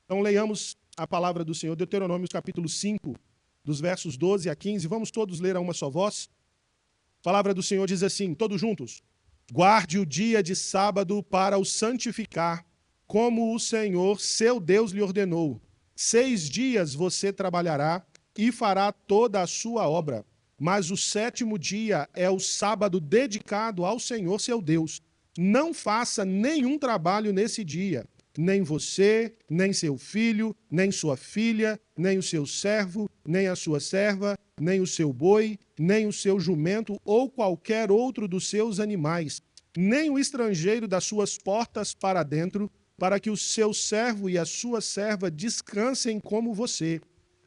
Então, leiamos a palavra do Senhor, Deuteronômio, capítulo 5, dos versos 12 a 15. Vamos todos ler a uma só voz. A palavra do Senhor diz assim, todos juntos. Guarde o dia de sábado para o santificar, como o Senhor, seu Deus, lhe ordenou. 6 dias você trabalhará e fará toda a sua obra. Mas o 7º dia é o sábado dedicado ao Senhor, seu Deus. Não faça nenhum trabalho nesse dia. Nem você, nem seu filho, nem sua filha, nem o seu servo, nem a sua serva, nem o seu boi, nem o seu jumento ou qualquer outro dos seus animais, nem o estrangeiro das suas portas para dentro, para que o seu servo e a sua serva descansem como você.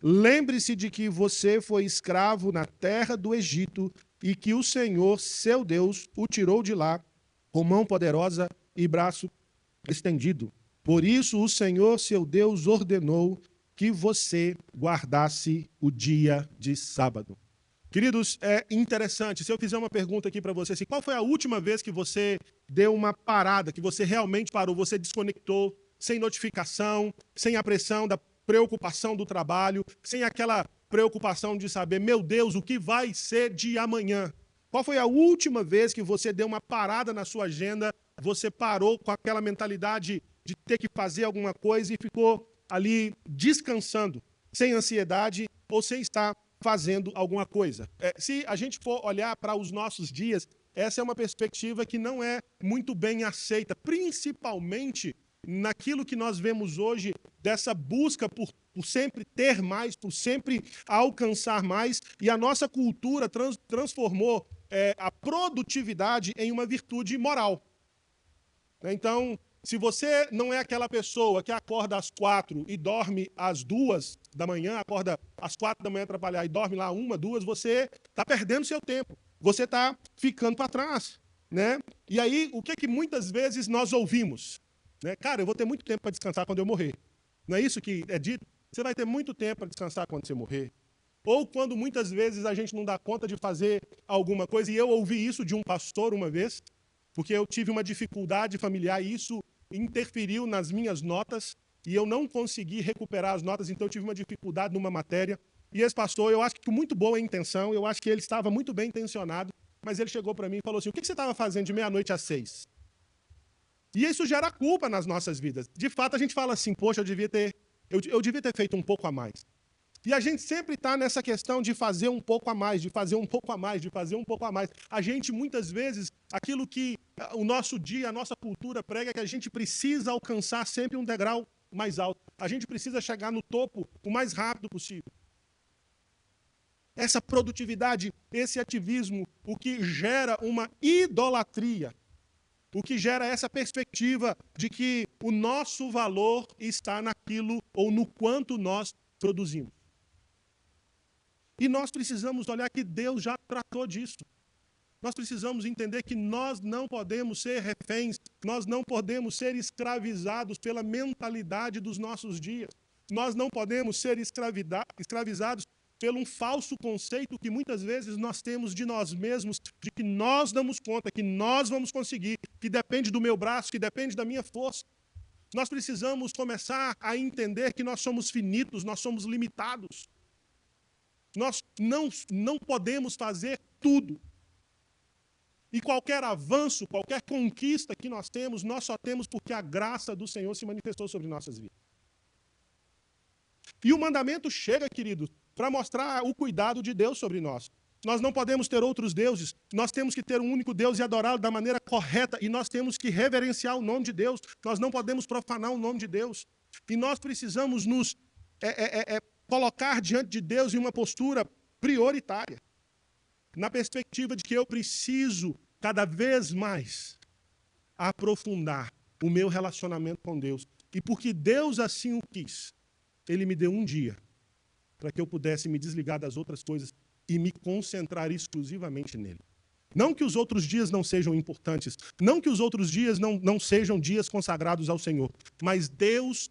Lembre-se de que você foi escravo na terra do Egito e que o Senhor, seu Deus, o tirou de lá com mão poderosa e braço estendido. Por isso o Senhor, seu Deus, ordenou que você guardasse o dia de sábado. Queridos, é interessante, se eu fizer uma pergunta aqui para você, assim, qual foi a última vez que você deu uma parada, que você realmente parou, você desconectou, sem notificação, sem a pressão da preocupação do trabalho, sem aquela preocupação de saber, meu Deus, o que vai ser de amanhã? Qual foi a última vez que você deu uma parada na sua agenda, você parou com aquela mentalidade de ter que fazer alguma coisa e ficou ali descansando, sem ansiedade ou sem estar fazendo alguma coisa? Se a gente for olhar para os nossos dias, essa é uma perspectiva que não é muito bem aceita, principalmente naquilo que nós vemos hoje, dessa busca por sempre ter mais, por sempre alcançar mais, e a nossa cultura transformou a produtividade em uma virtude moral. Então, se você não é aquela pessoa que acorda às 4 e dorme às 2 da manhã, acorda às 4 da manhã trabalhar e dorme lá 1, 2, você está perdendo seu tempo. Você está ficando para trás, né? E aí, o que muitas vezes nós ouvimos? Né? Cara, eu vou ter muito tempo para descansar quando eu morrer. Não é isso que é dito? Você vai ter muito tempo para descansar quando você morrer. Ou quando muitas vezes a gente não dá conta de fazer alguma coisa. E eu ouvi isso de um pastor uma vez, porque eu tive uma dificuldade familiar e isso interferiu nas minhas notas e eu não consegui recuperar as notas, então eu tive uma dificuldade numa matéria. E esse pastor, eu acho que com muito boa intenção, eu acho que ele estava muito bem intencionado, mas ele chegou para mim e falou assim, o que você estava fazendo de meia-noite às 6? E isso gera culpa nas nossas vidas. De fato, a gente fala assim, poxa, eu devia ter feito um pouco a mais. E a gente sempre está nessa questão de fazer um pouco a mais, de fazer um pouco a mais, de fazer um pouco a mais. A gente, muitas vezes, aquilo que o nosso dia, a nossa cultura prega é que a gente precisa alcançar sempre um degrau mais alto. A gente precisa chegar no topo o mais rápido possível. Essa produtividade, esse ativismo, o que gera uma idolatria, o que gera essa perspectiva de que o nosso valor está naquilo ou no quanto nós produzimos. E nós precisamos olhar que Deus já tratou disso. Nós precisamos entender que nós não podemos ser reféns, nós não podemos ser escravizados pela mentalidade dos nossos dias. Nós não podemos ser escravizados pelo um falso conceito que muitas vezes nós temos de nós mesmos, de que nós damos conta, que nós vamos conseguir, que depende do meu braço, que depende da minha força. Nós precisamos começar a entender que nós somos finitos, nós somos limitados. Nós não podemos fazer tudo. E qualquer avanço, qualquer conquista que nós só temos porque a graça do Senhor se manifestou sobre nossas vidas. E o mandamento chega, queridos, para mostrar o cuidado de Deus sobre nós. Nós não podemos ter outros deuses, nós temos que ter um único Deus e adorá-lo da maneira correta, e nós temos que reverenciar o nome de Deus, nós não podemos profanar o nome de Deus. E nós precisamos nos colocar diante de Deus em uma postura prioritária, na perspectiva de que eu preciso, cada vez mais, aprofundar o meu relacionamento com Deus. E porque Deus assim o quis, Ele me deu um dia para que eu pudesse me desligar das outras coisas e me concentrar exclusivamente nele. Não que os outros dias não sejam importantes, não que os outros dias não sejam dias consagrados ao Senhor, mas Deus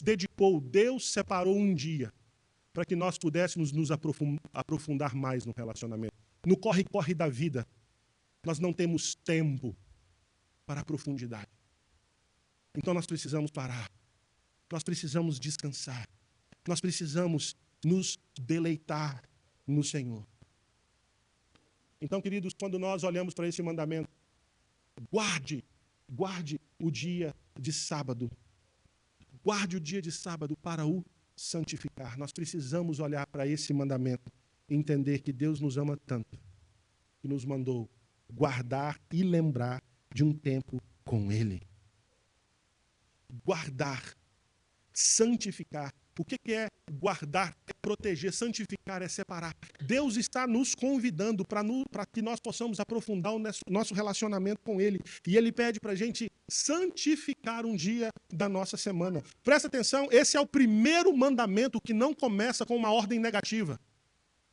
separou um dia para que nós pudéssemos nos aprofundar mais no relacionamento. No corre-corre da vida, nós não temos tempo para a profundidade. Então nós precisamos parar Nós precisamos descansar. Nós precisamos nos deleitar no Senhor. Então, queridos, quando nós olhamos para esse mandamento, guarde o dia de sábado. Guarde o dia de sábado para o santificar. Nós precisamos olhar para esse mandamento e entender que Deus nos ama tanto, que nos mandou guardar e lembrar de um tempo com Ele. Guardar, santificar. O que é guardar? É proteger. Santificar é separar. Deus está nos convidando para que nós possamos aprofundar o nosso relacionamento com Ele. E Ele pede para a gente santificar um dia da nossa semana. Presta atenção, esse é o primeiro mandamento que não começa com uma ordem negativa.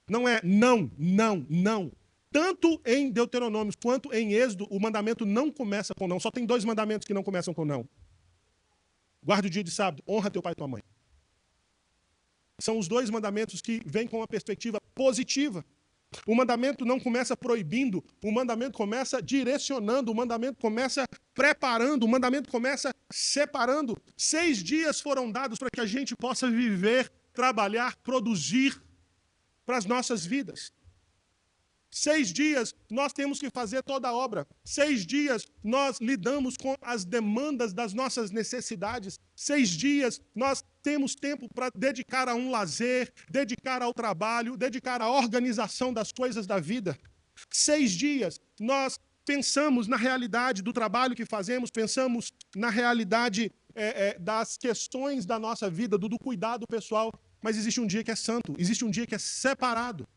Não é não, não, não. Tanto em Deuteronômio quanto em Êxodo, o mandamento não começa com não. Só tem 2 mandamentos que não começam com não. Guarda o dia de sábado, honra teu pai e tua mãe. São os 2 mandamentos que vêm com uma perspectiva positiva. O mandamento não começa proibindo, o mandamento começa direcionando, o mandamento começa preparando, o mandamento começa separando. 6 dias foram dados para que a gente possa viver, trabalhar, produzir para as nossas vidas. 6 dias nós temos que fazer toda a obra. 6 dias nós lidamos com as demandas das nossas necessidades. 6 dias nós temos tempo para dedicar a um lazer, dedicar ao trabalho, dedicar à organização das coisas da vida. 6 dias nós pensamos na realidade do trabalho que fazemos, pensamos na realidade das questões da nossa vida, do cuidado pessoal. Mas existe um dia que é santo, existe um dia que é separado.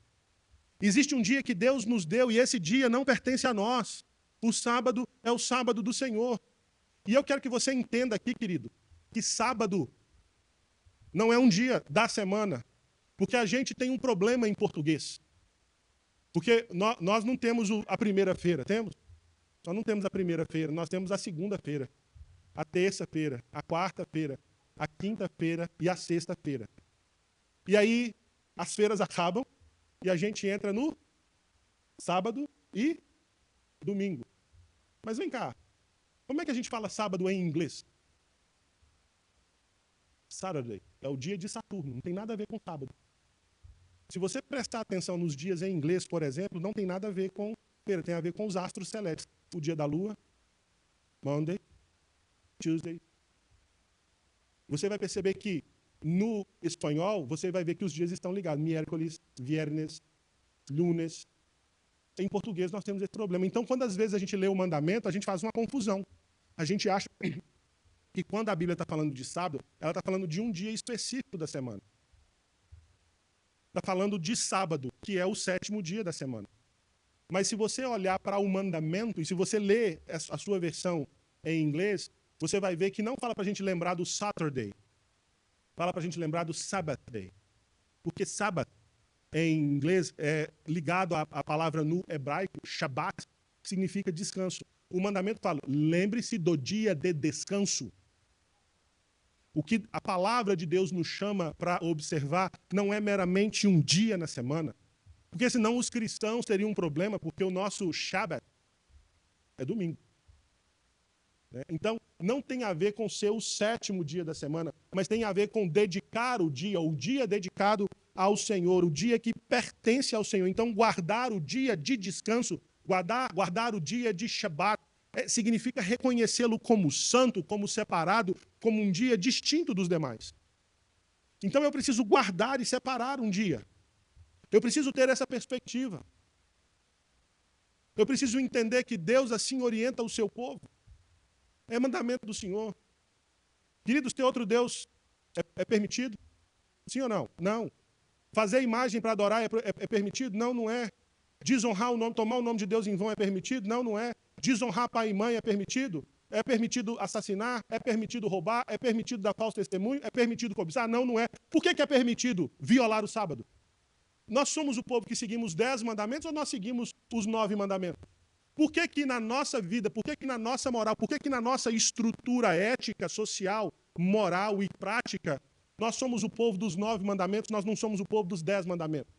Existe um dia que Deus nos deu e esse dia não pertence a nós. O sábado é o sábado do Senhor. E eu quero que você entenda aqui, querido, que sábado não é um dia da semana, porque a gente tem um problema em português. Porque nós não temos a primeira-feira, temos? Nós não temos a primeira-feira, nós temos a segunda-feira, a terça-feira, a quarta-feira, a quinta-feira e a sexta-feira. E aí as feiras acabam e a gente entra no sábado e domingo. Mas vem cá, como é que a gente fala sábado em inglês? Saturday. É o dia de Saturno, não tem nada a ver com sábado. Se você prestar atenção nos dias em inglês, por exemplo, não tem nada a ver com feira, tem a ver com os astros celestes. O dia da lua, Monday, Tuesday. Você vai perceber que no espanhol, você vai ver que os dias estão ligados. Miércoles, viernes, lunes. Em português nós temos esse problema. Então, quando às vezes a gente lê o mandamento, a gente faz uma confusão. A gente acha que quando a Bíblia está falando de sábado, ela está falando de um dia específico da semana. Está falando de sábado, que é o 7º dia da semana. Mas se você olhar para o mandamento, e se você ler a sua versão em inglês, você vai ver que não fala para a gente lembrar do Saturday. Fala para a gente lembrar do Sabbath Day. Porque Sabbath, em inglês, é ligado à palavra no hebraico, Shabbat, significa descanso. O mandamento fala, lembre-se do dia de descanso. O que a palavra de Deus nos chama para observar não é meramente um dia na semana. Porque senão os cristãos teriam um problema, porque o nosso Shabbat é domingo. Então, não tem a ver com ser o 7º dia da semana, mas tem a ver com dedicar o dia dedicado ao Senhor, o dia que pertence ao Senhor. Então, guardar o dia de descanso, guardar o dia de Shabbat, significa reconhecê-lo como santo, como separado, como um dia distinto dos demais. Então, eu preciso guardar e separar um dia. Eu preciso ter essa perspectiva. Eu preciso entender que Deus assim orienta o seu povo. É mandamento do Senhor. Queridos, ter outro Deus é permitido? Sim ou não? Não. Fazer imagem para adorar é permitido? Não, não é. Desonrar o nome, tomar o nome de Deus em vão é permitido? Não, não é. Desonrar pai e mãe é permitido? É permitido assassinar? É permitido roubar? É permitido dar falso testemunho? É permitido cobiçar? Não, não é. Por que é permitido violar o sábado? Nós somos o povo que seguimos 10 mandamentos ou nós seguimos os 9 mandamentos? Por que que na nossa vida, por que que na nossa moral, por que que na nossa estrutura ética, social, moral e prática, nós somos o povo dos 9 mandamentos, nós não somos o povo dos 10 mandamentos?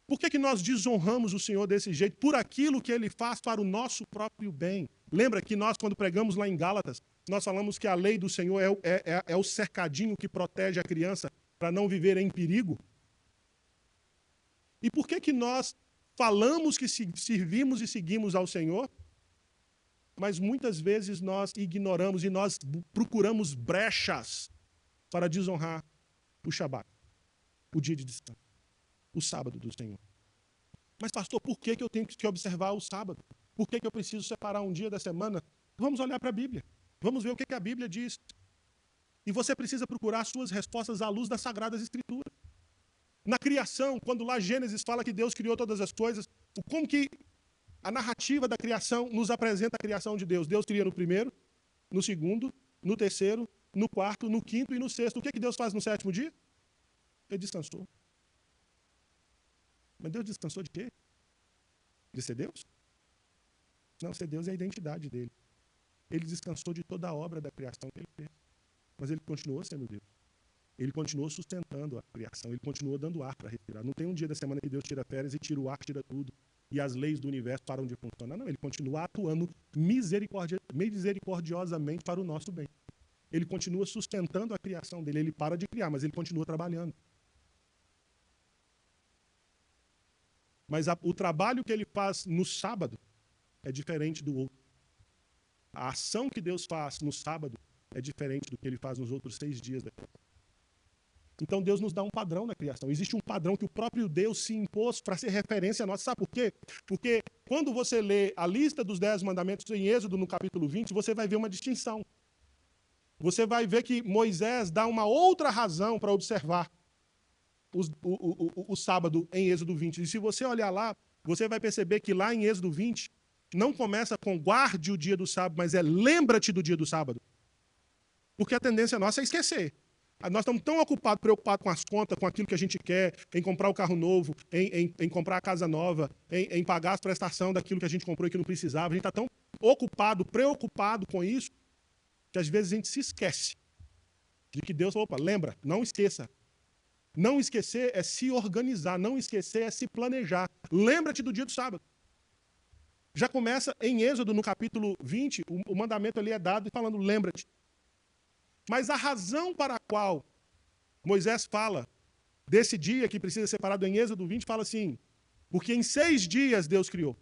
Por que que nós desonramos o Senhor desse jeito? Por aquilo que Ele faz para o nosso próprio bem. Lembra que nós, quando pregamos lá em Gálatas, nós falamos que a lei do Senhor é o cercadinho que protege a criança para não viver em perigo? E por que nós falamos que servimos e seguimos ao Senhor, mas muitas vezes nós ignoramos e nós procuramos brechas para desonrar o Shabat, o dia de descanso, o sábado do Senhor? Mas, pastor, por que eu tenho que observar o sábado? Por que eu preciso separar um dia da semana? Vamos olhar para a Bíblia. Vamos ver o que a Bíblia diz. E você precisa procurar suas respostas à luz das Sagradas Escrituras. Na criação, quando lá Gênesis fala que Deus criou todas as coisas, como que a narrativa da criação nos apresenta a criação de Deus? Deus cria no primeiro, no segundo, no terceiro, no quarto, no quinto e no sexto. O que Deus faz no sétimo dia? Ele descansou. Mas Deus descansou de quê? De ser Deus? Não, ser Deus é a identidade dele. Ele descansou de toda a obra da criação que ele fez. Mas ele continuou sendo Deus. Ele continuou sustentando a criação. Ele continuou dando ar para respirar. Não tem um dia da semana que Deus tira férias e tira o ar, tira tudo. E as leis do universo param de funcionar. Não, ele continua atuando misericordiosamente para o nosso bem. Ele continua sustentando a criação dele. Ele para de criar, mas ele continua trabalhando. Mas o trabalho que ele faz no sábado é diferente do outro. A ação que Deus faz no sábado é diferente do que ele faz nos outros 6 dias da criação. Então Deus nos dá um padrão na criação. Existe um padrão que o próprio Deus se impôs para ser referência a nós. Sabe por quê? Porque quando você lê a lista dos 10 mandamentos em Êxodo, no capítulo 20, você vai ver uma distinção. Você vai ver que Moisés dá uma outra razão para observar o sábado em Êxodo 20. E se você olhar lá, você vai perceber que lá em Êxodo 20, não começa com guarde o dia do sábado, mas é lembra-te do dia do sábado. Porque a tendência nossa é esquecer. Nós estamos tão preocupados com as contas, com aquilo que a gente quer, em comprar o carro novo, em comprar a casa nova, em pagar as prestações daquilo que a gente comprou e que não precisava. A gente está tão preocupado com isso, que às vezes a gente se esquece de que Deus falou, opa, lembra, não esqueça. Não esquecer é se organizar, não esquecer é se planejar. Lembra-te do dia do sábado. Já começa em Êxodo, no capítulo 20, o mandamento ali é dado falando, lembra-te. Mas a razão para a qual Moisés fala desse dia que precisa ser separado em Êxodo 20, fala assim, porque em 6 dias Deus criou.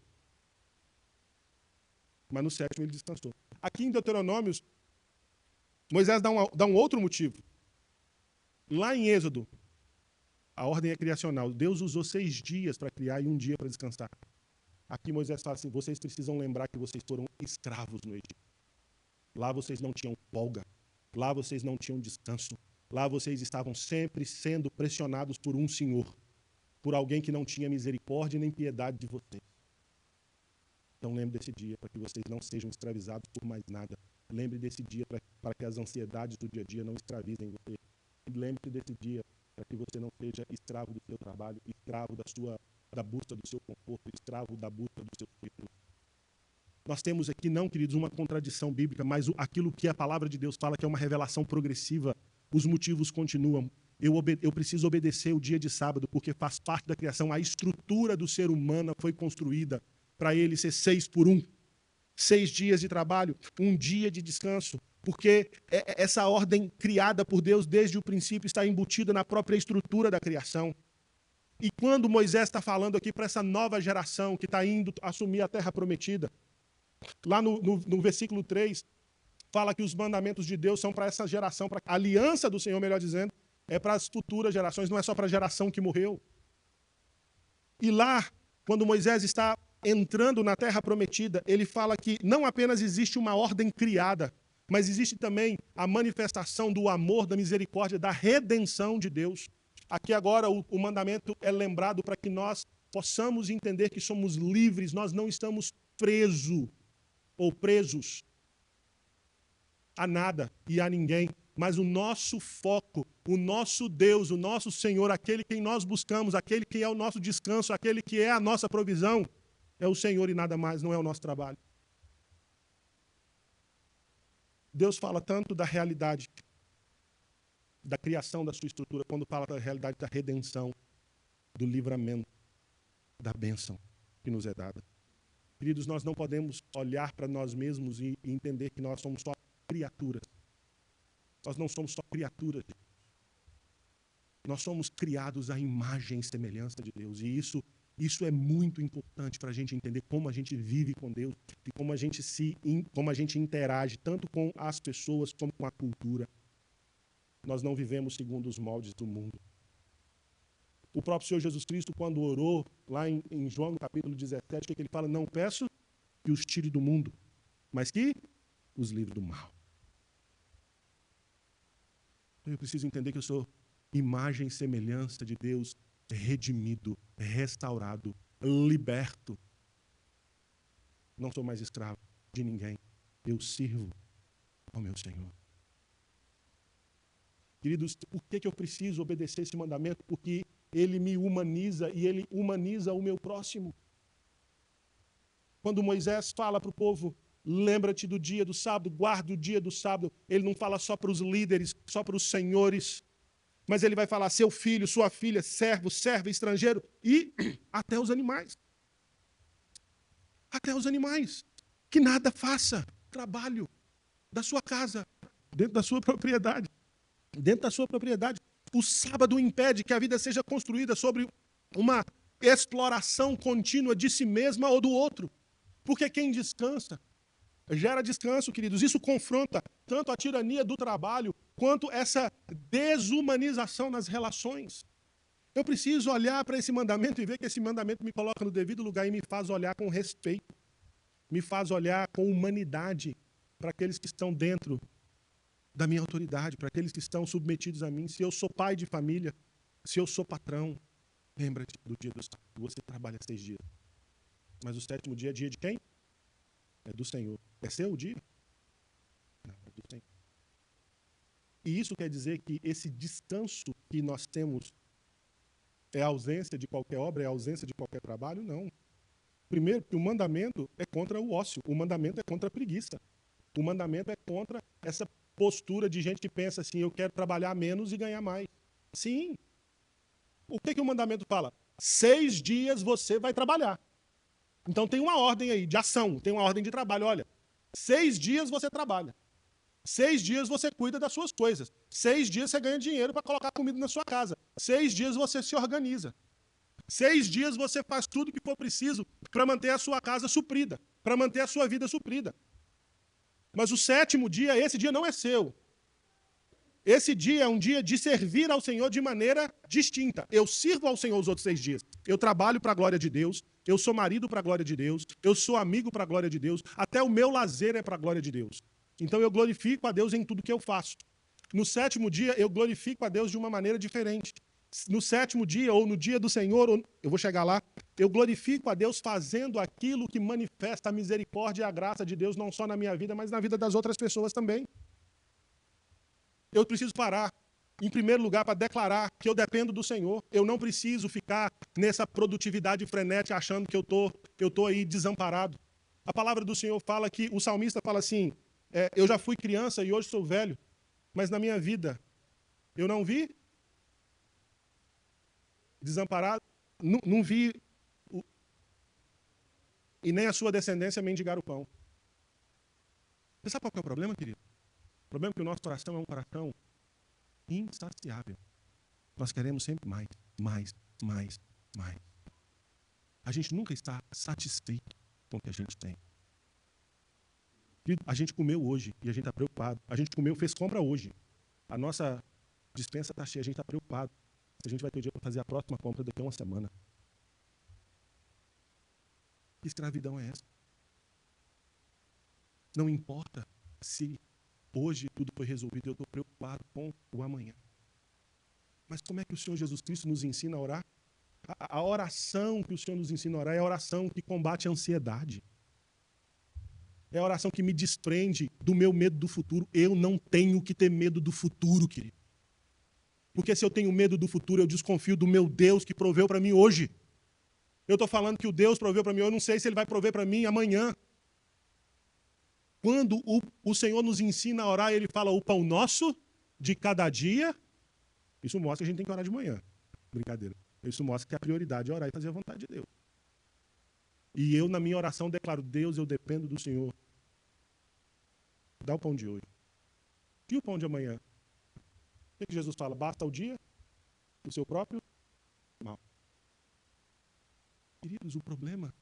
Mas no 7º ele descansou. Aqui em Deuteronômios, Moisés dá um outro motivo. Lá em Êxodo, a ordem é criacional. Deus usou 6 dias para criar e 1 dia para descansar. Aqui Moisés fala assim, vocês precisam lembrar que vocês foram escravos no Egito. Lá vocês não tinham folga. Lá vocês não tinham descanso. Lá vocês estavam sempre sendo pressionados por um senhor. Por alguém que não tinha misericórdia nem piedade de vocês. Então lembre desse dia para que vocês não sejam escravizados por mais nada. Lembre desse dia para que as ansiedades do dia a dia não escravizem você. Lembre-se desse dia para que você não seja escravo do seu trabalho, escravo da busca do seu conforto, escravo da busca do seu título. Nós temos aqui, não, queridos, uma contradição bíblica, mas aquilo que a palavra de Deus fala que é uma revelação progressiva, os motivos continuam. Eu preciso obedecer o dia de sábado, porque faz parte da criação. A estrutura do ser humano foi construída para ele ser 6 por 1. 6 dias de trabalho, 1 dia de descanso. Porque essa ordem criada por Deus desde o princípio está embutida na própria estrutura da criação. E quando Moisés está falando aqui para essa nova geração que está indo assumir a terra prometida, lá no versículo 3, fala que os mandamentos de Deus são para essa geração, para a aliança do Senhor, melhor dizendo, é para as futuras gerações, não é só para a geração que morreu. E lá, quando Moisés está entrando na terra prometida, ele fala que não apenas existe uma ordem criada, mas existe também a manifestação do amor, da misericórdia, da redenção de Deus. Aqui agora o mandamento é lembrado para que nós possamos entender que somos livres, nós não estamos presos a nada e a ninguém, mas o nosso foco, o nosso Deus, o nosso Senhor, aquele quem nós buscamos, aquele que é o nosso descanso, aquele que é a nossa provisão, é o Senhor e nada mais, não é o nosso trabalho. Deus fala tanto da realidade da criação da sua estrutura, quando fala da realidade da redenção, do livramento, da bênção que nos é dada. Queridos, nós não podemos olhar para nós mesmos e entender que nós somos só criaturas. Nós não somos só criaturas. Nós somos criados à imagem e semelhança de Deus. E isso é muito importante para a gente entender como a gente vive com Deus e como a gente interage tanto com as pessoas como com a cultura. Nós não vivemos segundo os moldes do mundo. O próprio Senhor Jesus Cristo, quando orou, lá em João, no capítulo 17, o que ele fala? Não peço que os tire do mundo, mas que os livre do mal. Eu preciso entender que eu sou imagem e semelhança de Deus, redimido, restaurado, liberto. Não sou mais escravo de ninguém. Eu sirvo ao meu Senhor. Queridos, por que eu preciso obedecer esse mandamento? Porque ele me humaniza e ele humaniza o meu próximo. Quando Moisés fala para o povo, lembra-te do dia do sábado, guarda o dia do sábado, ele não fala só para os líderes, só para os senhores, mas ele vai falar seu filho, sua filha, servo, serva, estrangeiro e até os animais. Até os animais. Que nada faça trabalho da sua casa, dentro da sua propriedade. Dentro da sua propriedade. O sábado impede que a vida seja construída sobre uma exploração contínua de si mesma ou do outro. Porque quem descansa gera descanso, queridos. Isso confronta tanto a tirania do trabalho quanto essa desumanização nas relações. Eu preciso olhar para esse mandamento e ver que esse mandamento me coloca no devido lugar e me faz olhar com respeito, me faz olhar com humanidade para aqueles que estão dentro da minha autoridade, para aqueles que estão submetidos a mim. Se eu sou pai de família, se eu sou patrão, lembra-te do dia do sábado. Você trabalha 6 dias. Mas o 7º dia é dia de quem? É do Senhor. É seu o dia? Não, é do Senhor. E isso quer dizer que esse descanso que nós temos é a ausência de qualquer obra, é a ausência de qualquer trabalho? Não. Primeiro, que o mandamento é contra o ócio, o mandamento é contra a preguiça. O mandamento é contra essa postura de gente que pensa assim, eu quero trabalhar menos e ganhar mais. Sim. O que o mandamento fala? 6 dias você vai trabalhar. Então tem uma ordem aí de ação, tem uma ordem de trabalho. Olha, 6 dias você trabalha. 6 dias você cuida das suas coisas. 6 dias você ganha dinheiro para colocar comida na sua casa. 6 dias você se organiza. 6 dias você faz tudo que for preciso para manter a sua casa suprida, para manter a sua vida suprida. Mas o 7º dia, esse dia não é seu. Esse dia é um dia de servir ao Senhor de maneira distinta. Eu sirvo ao Senhor os outros 6 dias. Eu trabalho para a glória de Deus, eu sou marido para a glória de Deus, eu sou amigo para a glória de Deus, até o meu lazer é para a glória de Deus. Então eu glorifico a Deus em tudo que eu faço. No 7º dia, eu glorifico a Deus de uma maneira diferente. No 7º dia, ou no dia do Senhor, eu vou chegar lá, eu glorifico a Deus fazendo aquilo que manifesta a misericórdia e a graça de Deus, não só na minha vida, mas na vida das outras pessoas também. Eu preciso parar, em primeiro lugar, para declarar que eu dependo do Senhor. Eu não preciso ficar nessa produtividade frenética achando que eu tô aí desamparado. A palavra do Senhor fala que, o salmista fala assim, eu já fui criança e hoje sou velho, mas na minha vida eu não vi desamparado, não vi e nem a sua descendência mendigar o pão. Você sabe qual que é o problema, querido? O problema é que o nosso coração é um coração insaciável. Nós queremos sempre mais, mais, mais, mais. A gente nunca está satisfeito com o que a gente tem. A gente comeu hoje e a gente está preocupado. A gente comeu, fez compra hoje. A nossa despensa está cheia, a gente está preocupado. Se a gente vai ter o dia para fazer a próxima compra daqui a uma semana. Que escravidão é essa? Não importa se hoje tudo foi resolvido, eu estou preocupado com o amanhã. Mas como é que o Senhor Jesus Cristo nos ensina a orar? A oração que o Senhor nos ensina a orar é a oração que combate a ansiedade. É a oração que me desprende do meu medo do futuro. Eu não tenho que ter medo do futuro, querido. Porque se eu tenho medo do futuro, eu desconfio do meu Deus que proveu para mim hoje. Eu estou falando que o Deus proveu para mim, eu não sei se Ele vai prover para mim amanhã. Quando o Senhor nos ensina a orar, Ele fala o pão nosso de cada dia. Isso mostra que a gente tem que orar de manhã. Brincadeira. Isso mostra que a prioridade é orar e fazer a vontade de Deus. E eu, na minha oração, declaro: Deus, eu dependo do Senhor. Dá o pão de hoje. E o pão de amanhã? O que Jesus fala? Basta o dia do seu próprio mal. Queridos, o problema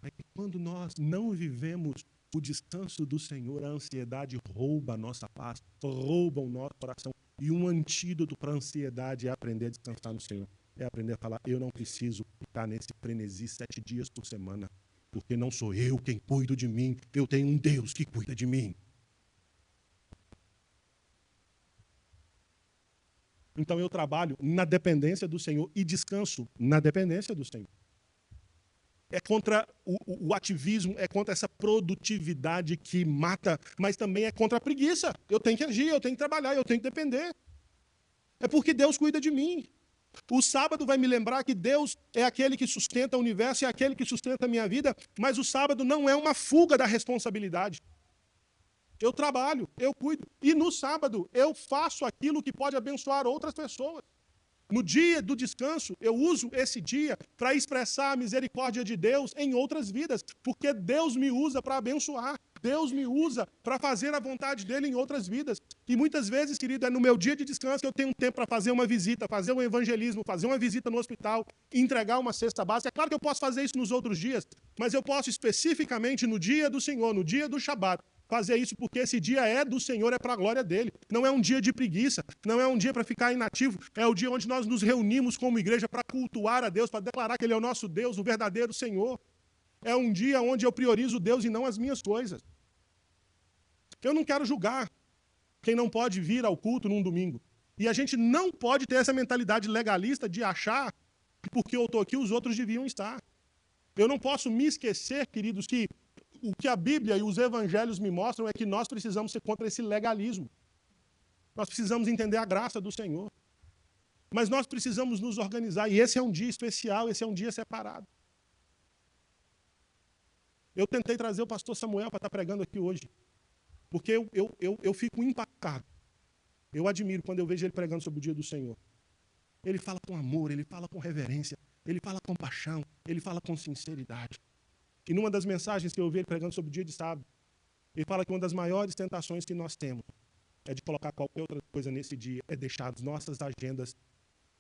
é que quando nós não vivemos o descanso do Senhor, a ansiedade rouba a nossa paz, rouba o nosso coração. E um antídoto para a ansiedade é aprender a descansar no Senhor. É aprender a falar: eu não preciso ficar nesse frenesi 7 dias por semana, porque não sou eu quem cuido de mim, eu tenho um Deus que cuida de mim. Então eu trabalho na dependência do Senhor e descanso na dependência do Senhor. É contra o ativismo, é contra essa produtividade que mata, mas também é contra a preguiça. Eu tenho que agir, eu tenho que trabalhar, eu tenho que depender. É porque Deus cuida de mim. O sábado vai me lembrar que Deus é aquele que sustenta o universo, é aquele que sustenta a minha vida, mas o sábado não é uma fuga da responsabilidade. Eu trabalho, eu cuido. E no sábado eu faço aquilo que pode abençoar outras pessoas. No dia do descanso, eu uso esse dia para expressar a misericórdia de Deus em outras vidas, porque Deus me usa para abençoar, Deus me usa para fazer a vontade dele em outras vidas. E muitas vezes, querido, é no meu dia de descanso que eu tenho um tempo para fazer uma visita, fazer um evangelismo, fazer uma visita no hospital, entregar uma cesta básica. É claro que eu posso fazer isso nos outros dias, mas eu posso especificamente no dia do Senhor, no dia do Shabat, fazer isso porque esse dia é do Senhor, é para a glória dele. Não é um dia de preguiça, não é um dia para ficar inativo, é o dia onde nós nos reunimos como igreja para cultuar a Deus, para declarar que ele é o nosso Deus, o verdadeiro Senhor. É um dia onde eu priorizo Deus e não as minhas coisas. Eu não quero julgar quem não pode vir ao culto num domingo. E a gente não pode ter essa mentalidade legalista de achar que porque eu estou aqui os outros deviam estar. Eu não posso me esquecer, queridos, que o que a Bíblia e os evangelhos me mostram é que nós precisamos ser contra esse legalismo. Nós precisamos entender a graça do Senhor. Mas nós precisamos nos organizar. E esse é um dia especial, esse é um dia separado. Eu tentei trazer o pastor Samuel para estar pregando aqui hoje. Porque eu fico impactado. Eu admiro quando eu vejo ele pregando sobre o dia do Senhor. Ele fala com amor, ele fala com reverência, ele fala com paixão, ele fala com sinceridade. E numa das mensagens que eu ouvi ele pregando sobre o dia de sábado, ele fala que uma das maiores tentações que nós temos é de colocar qualquer outra coisa nesse dia, é deixar as nossas agendas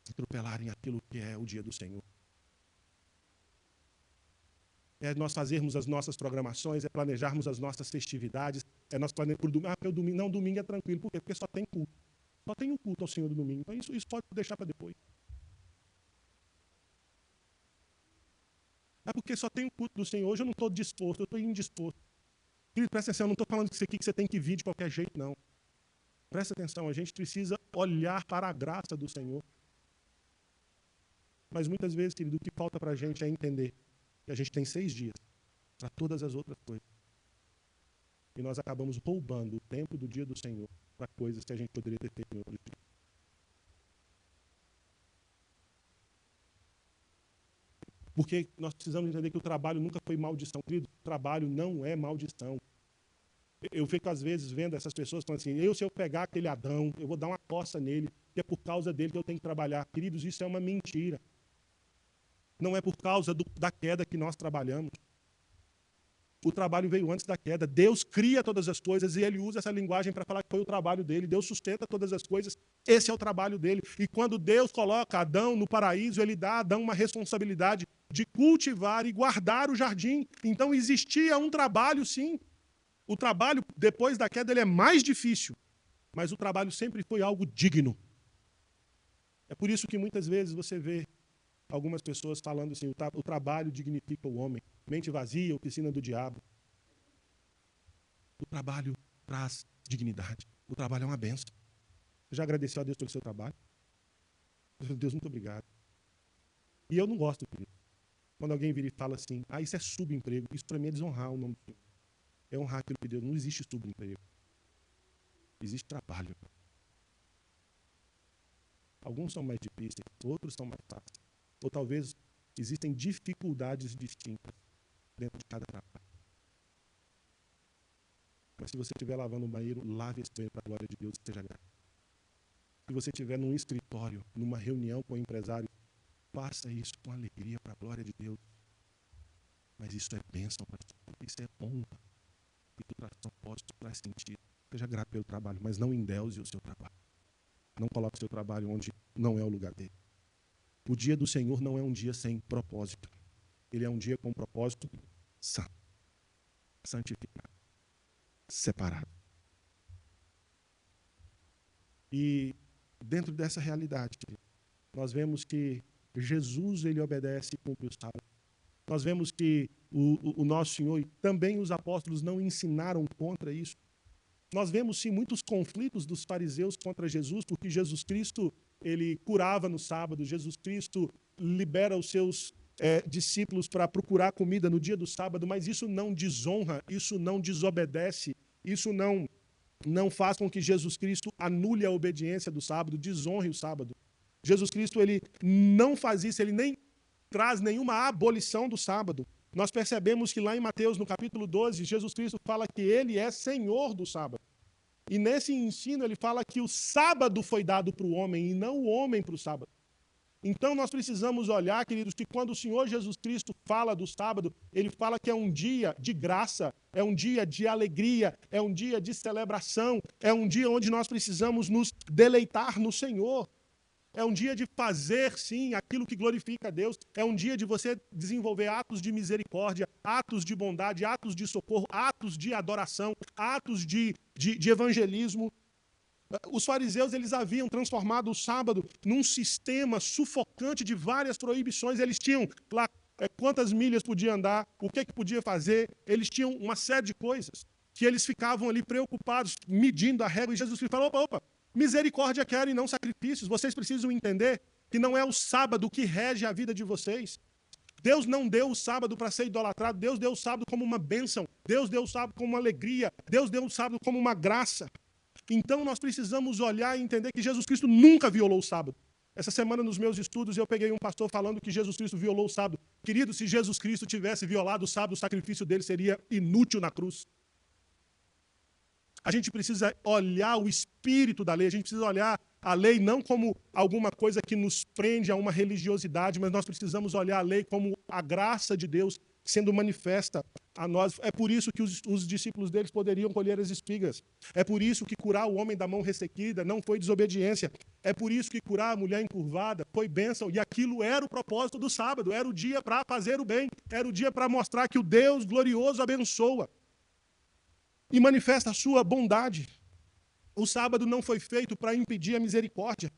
atropelarem aquilo que é o dia do Senhor. É nós fazermos as nossas programações, é planejarmos as nossas festividades, é nós planejarmos por domingo. Domingo, não, domingo é tranquilo. Por quê? Porque só tem culto. Só tem um culto ao Senhor do domingo. Então isso pode deixar para depois. É porque só tem o culto do Senhor. Hoje eu não estou disposto, eu estou indisposto. Querido, presta atenção, eu não estou falando isso aqui que você tem que vir de qualquer jeito, não. Presta atenção, a gente precisa olhar para a graça do Senhor. Mas muitas vezes, querido, o que falta para a gente é entender que a gente tem 6 dias para todas as outras coisas. E nós acabamos roubando o tempo do dia do Senhor para coisas que a gente poderia ter feito em outro dia. Porque nós precisamos entender que o trabalho nunca foi maldição. Querido, o trabalho não é maldição. Eu fico, às vezes, vendo essas pessoas falando assim: se eu pegar aquele Adão, eu vou dar uma coça nele, que é por causa dele que eu tenho que trabalhar. Queridos, isso é uma mentira. Não é por causa da queda que nós trabalhamos. O trabalho veio antes da queda. Deus cria todas as coisas e ele usa essa linguagem para falar que foi o trabalho dele. Deus sustenta todas as coisas. Esse é o trabalho dele. E quando Deus coloca Adão no paraíso, ele dá a Adão uma responsabilidade de cultivar e guardar o jardim. Então existia um trabalho, sim. O trabalho, depois da queda, ele é mais difícil. Mas o trabalho sempre foi algo digno. É por isso que muitas vezes você vê algumas pessoas falando assim: o trabalho dignifica o homem. Mente vazia, oficina do diabo. O trabalho traz dignidade. O trabalho é uma bênção. Você já agradeceu a Deus pelo seu trabalho? Deus, muito obrigado. E eu não gosto, querido, quando alguém vira e fala assim: isso é subemprego. Isso para mim é desonrar o nome do Senhor. É honrar aquilo que Deus. Não existe subemprego. Existe trabalho. Alguns são mais difíceis, outros são mais fáceis. Ou talvez existem dificuldades distintas dentro de cada trabalho. Mas se você estiver lavando o banheiro, lave esse banheiro para a glória de Deus, seja grato. Se você estiver num escritório, numa reunião com o empresário, faça isso com alegria para a glória de Deus. Mas isso é bênção para você, isso é honra. Isso traz propósito, traz sentido. Seja grato pelo trabalho, mas não endeuse o seu trabalho. Não coloque o seu trabalho onde não é o lugar dele. O dia do Senhor não é um dia sem propósito. Ele é um dia com propósito santo, santificado, separado. E dentro dessa realidade, nós vemos que Jesus, ele obedece e cumpre o sábado. Nós vemos que o nosso Senhor e também os apóstolos não ensinaram contra isso. Nós vemos, sim, muitos conflitos dos fariseus contra Jesus, porque Jesus Cristo, ele curava no sábado, Jesus Cristo libera os seus discípulos para procurar comida no dia do sábado, mas isso não desonra, isso não desobedece, isso não faz com que Jesus Cristo anule a obediência do sábado, desonre o sábado. Jesus Cristo, ele não faz isso, ele nem traz nenhuma abolição do sábado. Nós percebemos que lá em Mateus, no capítulo 12, Jesus Cristo fala que ele é Senhor do sábado. E nesse ensino ele fala que o sábado foi dado para o homem e não o homem para o sábado. Então nós precisamos olhar, queridos, que quando o Senhor Jesus Cristo fala do sábado, ele fala que é um dia de graça, é um dia de alegria, é um dia de celebração, é um dia onde nós precisamos nos deleitar no Senhor. É um dia de fazer, sim, aquilo que glorifica a Deus. É um dia de você desenvolver atos de misericórdia, atos de bondade, atos de socorro, atos de adoração, atos de evangelismo. Os fariseus, eles haviam transformado o sábado num sistema sufocante de várias proibições. Eles tinham lá quantas milhas podia andar, o que podia fazer. Eles tinham uma série de coisas que eles ficavam ali preocupados, medindo a régua. E Jesus falou, opa, misericórdia quero e não sacrifícios. Vocês precisam entender que não é o sábado que rege a vida de vocês. Deus não deu o sábado para ser idolatrado. Deus deu o sábado como uma bênção. Deus deu o sábado como uma alegria. Deus deu o sábado como uma graça. Então nós precisamos olhar e entender que Jesus Cristo nunca violou o sábado. Essa semana nos meus estudos eu peguei um pastor falando que Jesus Cristo violou o sábado. Querido, se Jesus Cristo tivesse violado o sábado, o sacrifício dele seria inútil na cruz. A gente precisa olhar o espírito da lei, a gente precisa olhar a lei não como alguma coisa que nos prende a uma religiosidade, mas nós precisamos olhar a lei como a graça de Deus sendo manifesta a nós. É por isso que os discípulos deles poderiam colher as espigas. É por isso que curar o homem da mão ressequida não foi desobediência. É por isso que curar a mulher encurvada foi bênção. E aquilo era o propósito do sábado, era o dia para fazer o bem, era o dia para mostrar que o Deus glorioso abençoa e manifesta a sua bondade. O sábado não foi feito para impedir a misericórdia.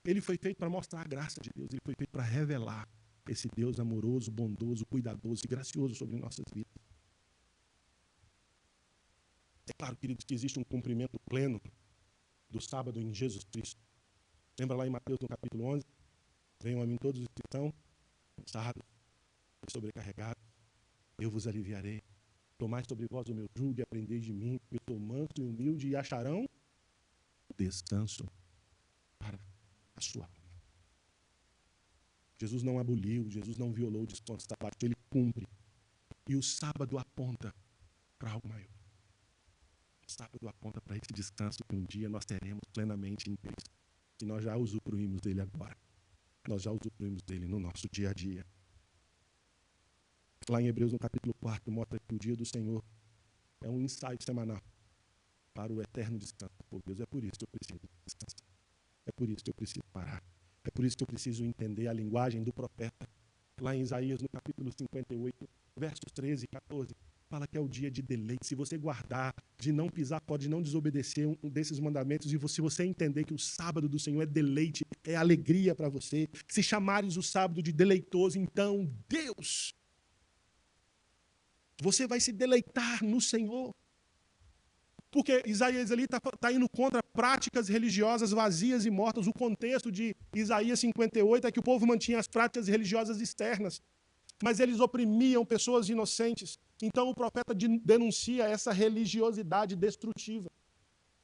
Ele foi feito para mostrar a graça de Deus. Ele foi feito para revelar esse Deus amoroso, bondoso, cuidadoso e gracioso sobre nossas vidas. É claro, queridos, que existe um cumprimento pleno do sábado em Jesus Cristo. Lembra lá em Mateus, no capítulo 11? Venham a mim todos os que estão cansados e sobrecarregados, eu vos aliviarei. Tomai sobre vós o meu jugo e aprendei de mim, porque eu sou manso e humilde, e acharão descanso para a sua alma. Jesus não aboliu, Jesus não violou o descanso sabático, ele cumpre. E o sábado aponta para algo maior. O sábado aponta para esse descanso que um dia nós teremos plenamente em Cristo. E nós já usufruímos dele agora. Nós já usufruímos dele no nosso dia a dia. Lá em Hebreus, no capítulo 4, mostra que o dia do Senhor é um ensaio semanal para o eterno descanso por Deus. É por isso que eu preciso descansar. É por isso que eu preciso parar. É por isso que eu preciso entender a linguagem do profeta. Lá em Isaías, no capítulo 58, versos 13 e 14, fala que é o dia de deleite. Se você guardar, de não pisar, pode não desobedecer um desses mandamentos, e se você entender que o sábado do Senhor é deleite, é alegria para você, se chamares o sábado de deleitoso, então Deus, você vai se deleitar no Senhor. Porque Isaías ali está indo contra práticas religiosas vazias e mortas. O contexto de Isaías 58 é que o povo mantinha as práticas religiosas externas, mas eles oprimiam pessoas inocentes. Então o profeta denuncia essa religiosidade destrutiva.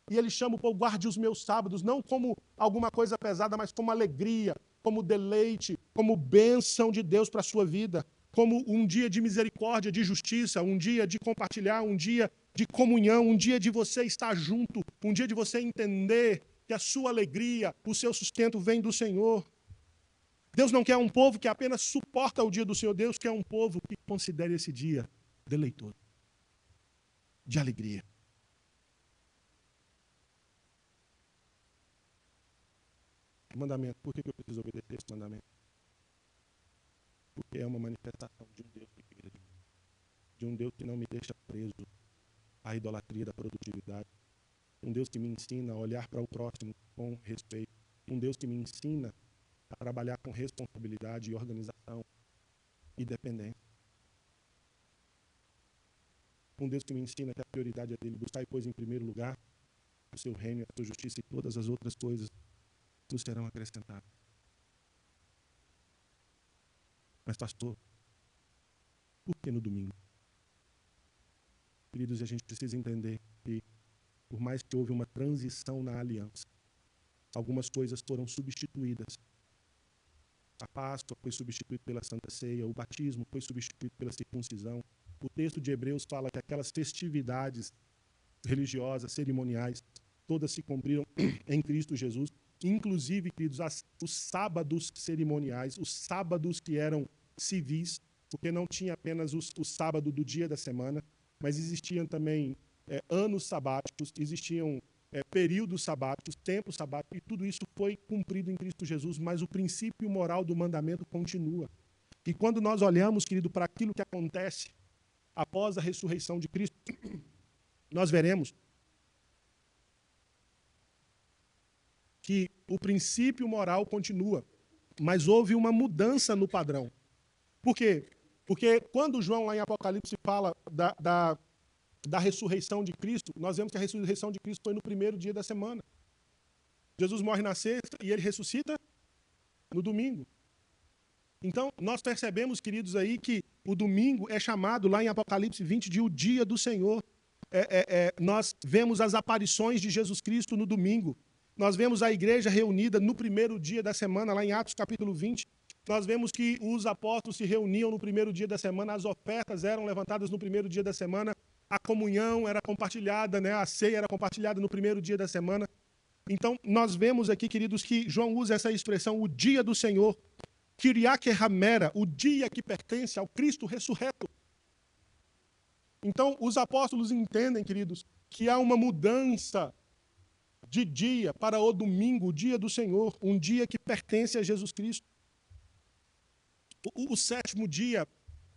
E ele chama o povo, guarde os meus sábados, não como alguma coisa pesada, mas como alegria, como deleite, como bênção de Deus para a sua vida, como um dia de misericórdia, de justiça, um dia de compartilhar, um dia de comunhão, um dia de você estar junto, um dia de você entender que a sua alegria, o seu sustento vem do Senhor. Deus não quer um povo que apenas suporta o dia do Senhor. Deus quer um povo que considere esse dia deleitoso, de alegria. Mandamento. Por que eu preciso obedecer esse mandamento? Porque é uma manifestação de um Deus que cuida de mim, de um Deus que não me deixa preso à idolatria da produtividade, um Deus que me ensina a olhar para o próximo com respeito, um Deus que me ensina a trabalhar com responsabilidade e organização e dependência. Um Deus que me ensina que a prioridade é dele, buscar e pois em primeiro lugar o seu reino, a sua justiça, e todas as outras coisas nos serão acrescentadas. Mas, pastor, por que no domingo? Queridos, a gente precisa entender que, por mais que houve uma transição na aliança, algumas coisas foram substituídas. A Páscoa foi substituída pela Santa Ceia, o batismo foi substituído pela circuncisão. O texto de Hebreus fala que aquelas festividades religiosas, cerimoniais, todas se cumpriram em Cristo Jesus. Inclusive, queridos, os sábados cerimoniais, os sábados que eram civis, porque não tinha apenas o sábado do dia da semana, mas existiam também anos sabáticos, existiam períodos sabáticos, tempos sabáticos, e tudo isso foi cumprido em Cristo Jesus, mas o princípio moral do mandamento continua. E quando nós olhamos, querido, para aquilo que acontece após a ressurreição de Cristo, nós veremos que o princípio moral continua, mas houve uma mudança no padrão. Por quê? Porque quando João, lá em Apocalipse, fala da ressurreição de Cristo, nós vemos que a ressurreição de Cristo foi no primeiro dia da semana. Jesus morre na sexta e ele ressuscita no domingo. Então, nós percebemos, queridos, aí que o domingo é chamado, lá em Apocalipse 20, de o dia do Senhor. Nós vemos as aparições de Jesus Cristo no domingo. Nós vemos a igreja reunida no primeiro dia da semana, lá em Atos capítulo 20. Nós vemos que os apóstolos se reuniam no primeiro dia da semana, as ofertas eram levantadas no primeiro dia da semana, a comunhão era compartilhada, né? A ceia era compartilhada no primeiro dia da semana. Então, nós vemos aqui, queridos, que João usa essa expressão, o dia do Senhor, Kyriake Hamera, o dia que pertence ao Cristo ressurreto. Então, os apóstolos entendem, queridos, que há uma mudança de dia para o domingo, o dia do Senhor, um dia que pertence a Jesus Cristo. O sétimo dia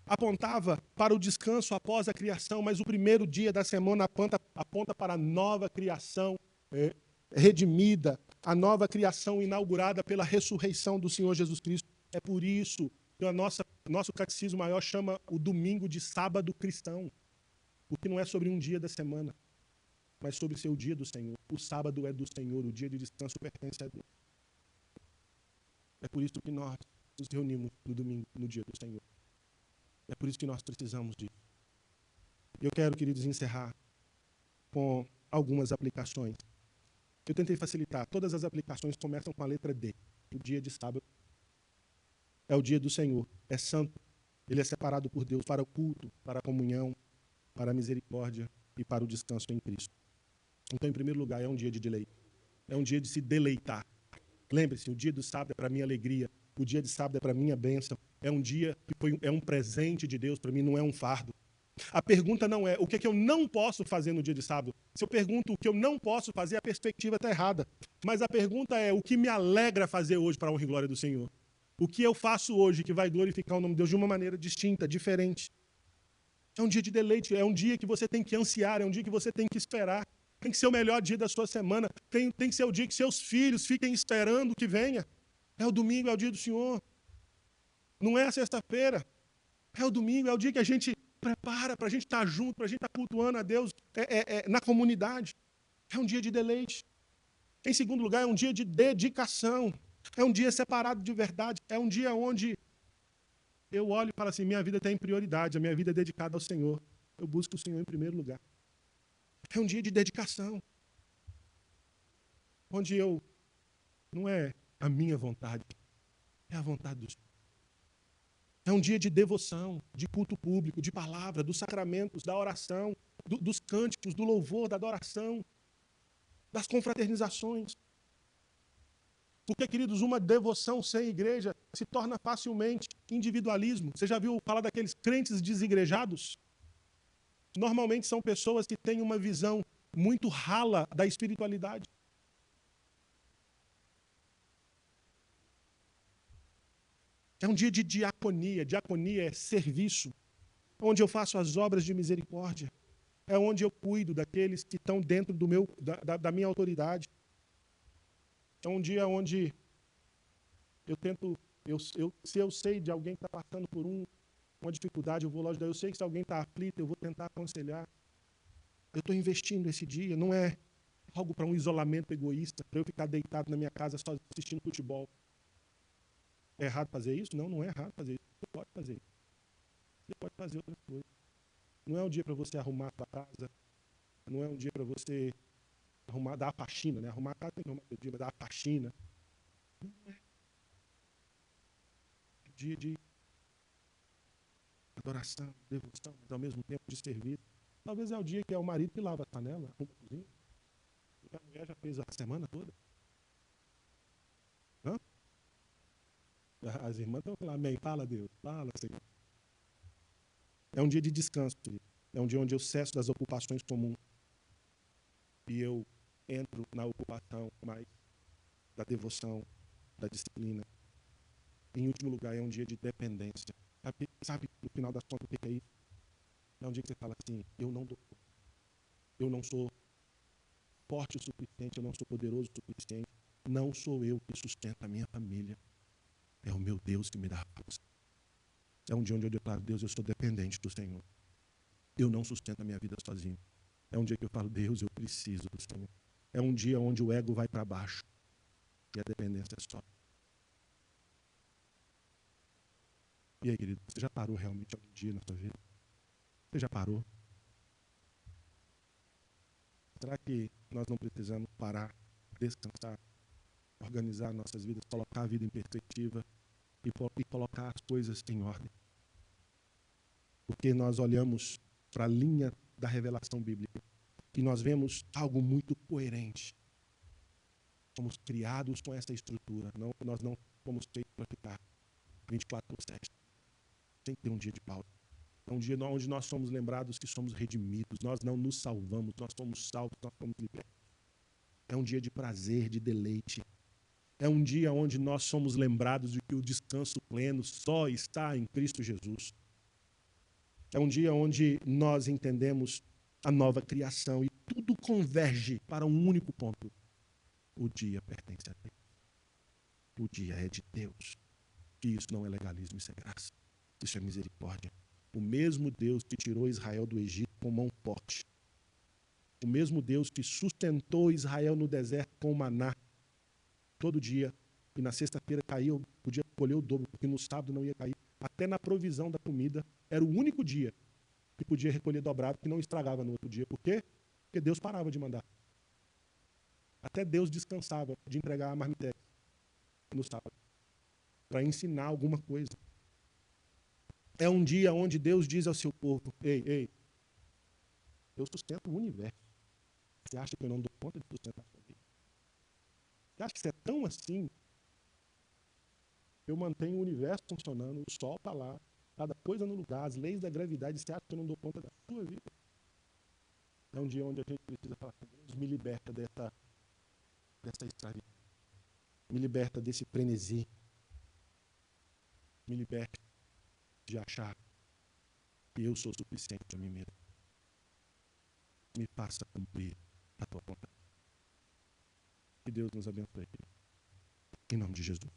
apontava para o descanso após a criação, mas o primeiro dia da semana aponta para a nova criação redimida, a nova criação inaugurada pela ressurreição do Senhor Jesus Cristo. É por isso que nosso catecismo maior chama o domingo de sábado cristão, porque não é sobre um dia da semana, mas sobre seu dia do Senhor. O sábado é do Senhor, o dia de descanso pertence a Deus. É por isso que nós nos reunimos no domingo, no dia do Senhor. É por isso que nós precisamos disso. Eu quero, queridos, encerrar com algumas aplicações. Eu tentei facilitar. Todas as aplicações começam com a letra D. O dia de sábado é o dia do Senhor. É santo. Ele é separado por Deus para o culto, para a comunhão, para a misericórdia e para o descanso em Cristo. Então, em primeiro lugar, é um dia de deleite. É um dia de se deleitar. Lembre-se, o dia do sábado é para minha alegria. O dia de sábado é para minha bênção. É um dia que é um presente de Deus para mim, não é um fardo. A pergunta não é o que é que eu não posso fazer no dia de sábado. Se eu pergunto o que eu não posso fazer, a perspectiva está errada. Mas a pergunta é o que me alegra fazer hoje para a honra e glória do Senhor. O que eu faço hoje que vai glorificar o nome de Deus de uma maneira distinta, diferente. É um dia de deleite, é um dia que você tem que ansiar, é um dia que você tem que esperar. Tem que ser o melhor dia da sua semana. Tem que ser o dia que seus filhos fiquem esperando que venha. É o domingo, é o dia do Senhor. Não é a sexta-feira. É o domingo, é o dia que a gente prepara para a gente estar junto, para a gente estar cultuando a Deus na comunidade. É um dia de deleite. Em segundo lugar, é um dia de dedicação. É um dia separado de verdade. É um dia onde eu olho e falo assim, minha vida tem prioridade, a minha vida é dedicada ao Senhor. Eu busco o Senhor em primeiro lugar. É um dia de dedicação. Onde não é a minha vontade, é a vontade do Senhor. É um dia de devoção, de culto público, de palavra, dos sacramentos, da oração, dos cânticos, do louvor, da adoração, das confraternizações. Porque, queridos, uma devoção sem igreja se torna facilmente individualismo. Você já viu falar daqueles crentes desigrejados? Normalmente são pessoas que têm uma visão muito rala da espiritualidade. É um dia de diaconia. Diaconia é serviço, onde eu faço as obras de misericórdia. É onde eu cuido daqueles que estão dentro da minha autoridade. É um dia onde eu tento, se eu sei de alguém que está passando por uma dificuldade, eu vou lá ajudar. Eu sei que se alguém está aflito, eu vou tentar aconselhar. Eu estou investindo esse dia, não é algo para um isolamento egoísta, para eu ficar deitado na minha casa só assistindo futebol. É errado fazer isso? Não, não é errado fazer isso. Você pode fazer isso. Você pode fazer outras coisas. Não é um dia para você arrumar a sua casa, não é um dia para você dar a faxina, né? Arrumar a casa tem que arrumar todo dia, mas dar a faxina. Não é. É um dia de adoração, devoção, mas ao mesmo tempo de serviço. Talvez é o dia que é o marido que lava a panela, arruma a cozinha. E a mulher já fez a semana toda. Hã? As irmãs estão falando, amém, fala Deus, fala Senhor. É um dia de descanso, querido. É um dia onde eu cesso das ocupações comuns e eu entro na ocupação mais da devoção, da disciplina. Em último lugar, é um dia de dependência. Sabe no final das contas, o que é isso? É um dia que você fala assim, eu não dou conta. Eu não sou forte o suficiente, eu não sou poderoso o suficiente. Não sou eu que sustento a minha família. É o meu Deus que me dá a força. É um dia onde eu declaro, Deus, eu sou dependente do Senhor. Eu não sustento a minha vida sozinho. É um dia que eu falo, Deus, eu preciso do Senhor. É um dia onde o ego vai para baixo e a dependência é só. E aí, querido, você já parou realmente algum dia na sua vida? Você já parou? Será que nós não precisamos parar, descansar, organizar nossas vidas, colocar a vida em perspectiva e colocar as coisas em ordem? Porque nós olhamos para a linha da revelação bíblica e nós vemos algo muito coerente. Somos criados com essa estrutura. Nós não fomos feitos para ficar 24/7. Tem que ter um dia de pausa. É um dia onde nós somos lembrados que somos redimidos. Nós não nos salvamos, nós somos salvos, nós somos libertos. É um dia de prazer, de deleite. É um dia onde nós somos lembrados de que o descanso pleno só está em Cristo Jesus. É um dia onde nós entendemos a nova criação e tudo converge para um único ponto. O dia pertence a Deus. O dia é de Deus. E isso não é legalismo, isso é graça. Isso é misericórdia. O mesmo Deus que tirou Israel do Egito com mão forte. O mesmo Deus que sustentou Israel no deserto com o maná todo dia. E na sexta-feira caiu, podia colher o dobro, porque no sábado não ia cair. Até na provisão da comida, era o único dia que podia recolher dobrado, que não estragava no outro dia. Por quê? Porque Deus parava de mandar. Até Deus descansava de entregar a marmitex no sábado, para ensinar alguma coisa. É um dia onde Deus diz ao seu povo, ei, eu sustento o universo. Você acha que eu não dou conta de sustentar a sua vida? Você acha que isso é tão assim? Eu mantenho o universo funcionando, o sol está lá, cada coisa no lugar, as leis da gravidade, você acha que eu não dou conta da sua vida? É um dia onde a gente precisa falar, Deus me liberta dessa escravidão. Me liberta desse frenesi. Me liberta de achar que eu sou suficiente para mim mesmo. Me faça cumprir a tua vontade. Que Deus nos abençoe. Em nome de Jesus.